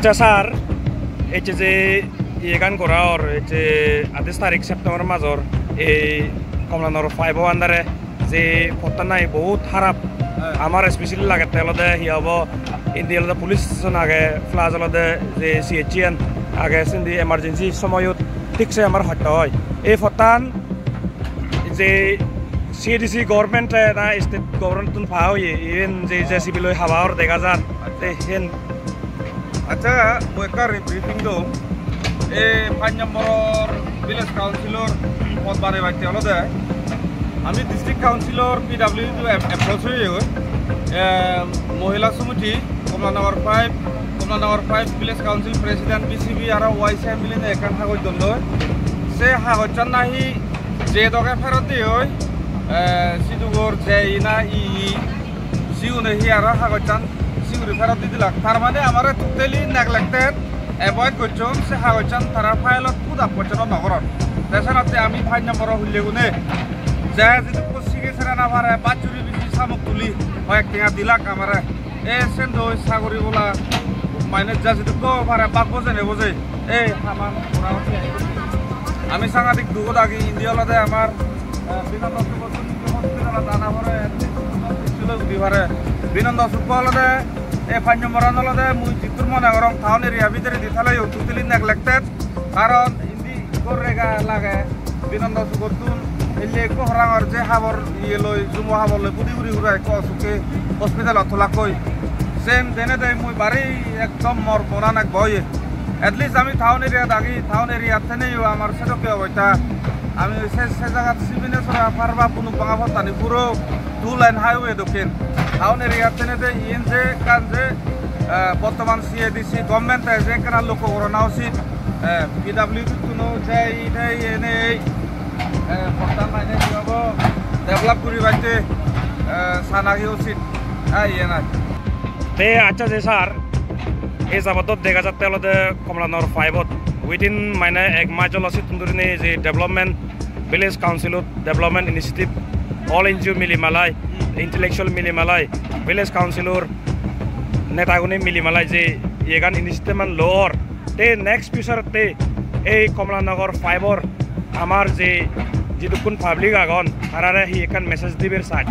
আচ্ছা স্যার এই যে ইয়েগান করার এই যে 28 তারিখ সেপ্টেম্বর মাজর এই কমলানগর 5 আন্ডারে যে পত্তা নাই বহুত খারাপ আমার স্পেশালি লাগে তেলদে হি হব ইন্ডিয়ালদে পুলিশ স্টেশন আগে ফ্লাজ আলদে যে সিএইচএন আগে সিন্দি এমার্জেন্সি সময়ত ঠিকছে আমার হত্যা হয় এই ফতান যে সিএডিসি গভর্নমেন্টে না স্টেট গভর্নমেন্ট পাওয়া ইভেন যে সিভিল হাওয়ার দেখা যান হেন আচ্ছা বইকার ব্রিফিং দো এই 5 নম্বর ভিলেজ কাউন্সিলর পদ বারে বাইতে হলদে আমি ডিস্ট্রিক্ট কাউন্সিলর পিডব্লিউ এপ্রোচ হয়ে মহিলা সমিতি Kamalanagar 5 village council president BCB আর ওয়াইসি মিলিনে একান কাগজ দল সে কাগজটার নাহি যে দকে ফেরত দিয়ে সিদুগর যে না সিউনে হি আর কাগজটান সিউরি ফেরত দিয়ে দিলাক তার মানে আমার টোটালি নেগলেক্টেড এভয়েড করছন সে কাগজটান তারা ফাইলত খুদ আপচন নগরত দেশানতে আমি 5 নম্বর হইলে গুনে যে যদি পশ্চিমে সেরা না পারে বাচুরি বেশি সামক তুলি কয়েক টেঙা দিলাক আমার এ সেন্দ সাগরি বলা মানে যা যদি পারে বাক বোঝে নে বোঝে এই সামান আমি সাংঘাতিক দুঃখ লাগি ইন্ডিয়ালতে আমার বিনন্দ হসপিটাল দানা ভরে দিবারে বিনন্দ সুখলতে এই 5 নম্বর আন্দোলনে মুই জিতুর মনে করম টাউন এরিয়া ভিতরে দিথালে টোটালি নেগলেক্টেড কারণ ইন্দি গরেগা লাগে বিনন্দ সুখতুন এলে একো হরাঙর যে হাবর ইয়ে লই জুমো হাবর লই বুড়ি বুড়ি ঘুরা একো অসুখে হসপিটালত থলাকই সেম দেনে দেয় মুই বাড়ি একদম মর বনান এক বয়ে এটলিস্ট আমি টাউন এরিয়া দাগি টাউন এরিয়া থেনেও আমার সেটকে অবৈতা আমি সে জায়গা সিবিনেশ্বরা পারবা কোনো বাঙা ভত্তানি পুরো 2 লাইন হাইওয়ে দক্ষিণ টাউন এরিয়া থেনে ইন যে কান যে বর্তমান সিএডিসি গভর্নমেন্টে যে কেনা লক্ষ্য করানো উচিত পিডব্লিউ কোনো যে এনে বর্তমান মাইনে যাব ডেভেলপ করি বাইতে সানাহি উচিত ইয়ে না আচ্ছা যে স্যার এই যাবতত দেখা যাচ্ছে হলদে কমলানগর 5 উইদিন মানে এক মাস জলসি তুন্দুরিনি যে ডেভেলপমেন্ট ভিলেজ কাউন্সিলত ডেভেলপমেন্ট ইনিশিয়েটিভ অল এনজিও মিলি মালাই ইন্টেলেকচুয়াল মিলি মালাই ভিলেজ কাউন্সিলর নেতাগুনি মিলি মালাই যে এগান ইনিশিয়েটিভ মান লোর তে নেক্সট ফিউচারতে এই কমলানগর 5 আমার যে যেটুকুন পাবলিক আগন তারারে হি এখান মেসেজ দিবের চাই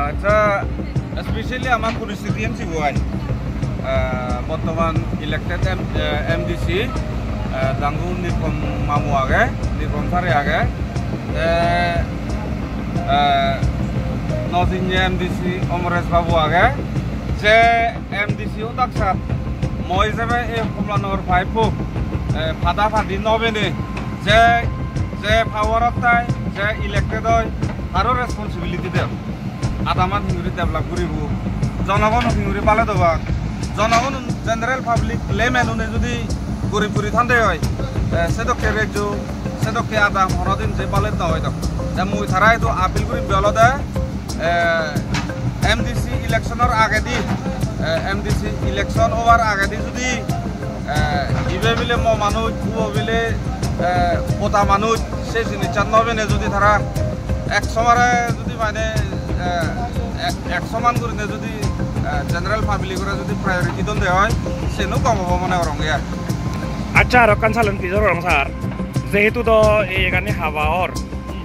আচ্ছা স্পেশালি আমার পরিস্থিতি এমসি বয় বর্তমান ইলেক্টেড এমডিসি দাঙ্গু নির্গম মামু আগে নির্গম সারে আগে নজিনিয়া এমডিসি অমরেশ বাবু আগে যে এমডিসি উদাকসাত মই হিসাবে এই কমলানগর 5 ফাদা ফাদি নবেনে যে যে পাওয়ারত তাই যে ইলেক্টেড হয় তারও রেসপন্সিবিলিটি দেব আদামান হিঙুরি ডেভেলপ করিব জনগণ হিঙুরি পালে দেবা জনগণ জেনারেল পাবলিক লেমেন উনি যদি গরিব গরিব ঠান্ডে হয় সেদকে রেজু সেদকে আদাম হরদিন যে পালে দেওয়া হয় তখন মুই তারাই তো আপিল করি বেলদে এমডিসি ইলেকশনের আগে দি এমডিসি ইলেকশন হওয়ার আগে দি যদি ইবে বিলে মানুষ পুব বিলে পোতা মানুষ সেই জিনিস নবেনে যদি তারা এক সময় যদি মানে 100 মান করে যদি জেনারেল পাবলিকরা যদি প্রায়োরিটি দন দেওয়া হয় সেনো কম হবো মনে করং গিয়া আচ্ছা আর কান সালেন পিজর রং স্যার যেহেতু তো এই এখানে হাওয়ার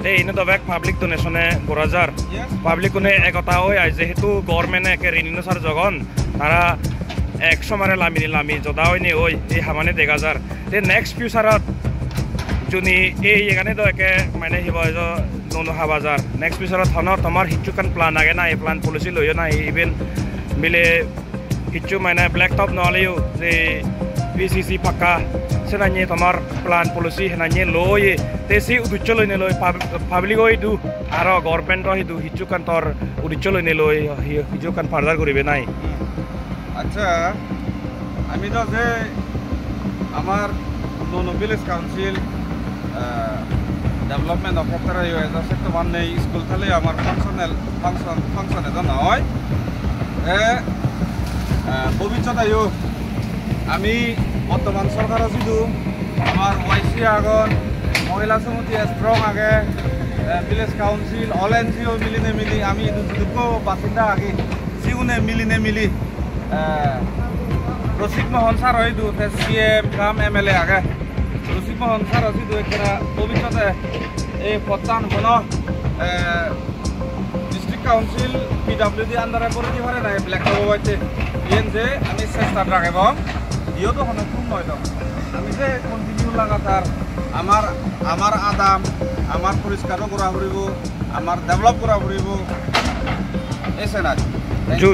এই ইনো তো ব্যাক পাবলিক ডোনেশনে 2000 পাবলিক কোনে একতা হই আই যেহেতু গভর্নমেন্ট একে ঋণিনো সার জগন তারা 100 মারে লামি জদা হয়নি ওই এই হামানে 1000 তে নেক্সট ফিউচারত যদি এই এখানে তো একে মানে হিব নোনো হাবাজার নেক্সট ফিউচারত হন তোমার হিচুকান প্ল্যান আগে না এই প্ল্যান পলিসি লইও না ইভেন মিলে হিচু মানে ব্ল্যাক টপ নহলেও যে পিসিসি পাক্কা সেনানিয়ে তোমার প্ল্যান পলিসি সেনানিয়ে লই তেসি উদ্দেশ্য লই নলই পাবলিক হই দু আর গভর্নমেন্ট হিদু হিচুকান তোর উদ্দেশ্য লই নলই হিচুকান ফার্দার করিবে নাই আচ্ছা আমি তো যে আমার নোনো village council development officer sector 1 school থালে আমার ফাংশন এজন হয় ভবিষ্যতে আমি বর্তমান সরকারও যদি আমার ওয়াইসি আগন মহিলা সমিতি স্ট্রং আগে ভিলেজ কাউন্সিল অল এনজিও মিলি আমি দুটো বাসিন্দা আগে সিউনে মিলি রসিক মোহন স্যার হইদু সিএম কাম এমএলএ আগে রসিক মোহন স্যার হইদু একটা ভবিষ্যতে এই প্রত্যান হন ডিস্ট্রিক্ট কাউন্সিল পিডব্লিউডি আন্ডারে পড়ে পারে না ব্ল্যাক হবো বাইতে ইয়েন যে আমি চেষ্টা রাখব ইও তো হনে খুব নয় তো আমি যে কন্টিনিউ লাগাতার আমার আদাম আমার পরিষ্কারও করা পড়ব আমার ডেভেলপ করা পড়ব এসে না জু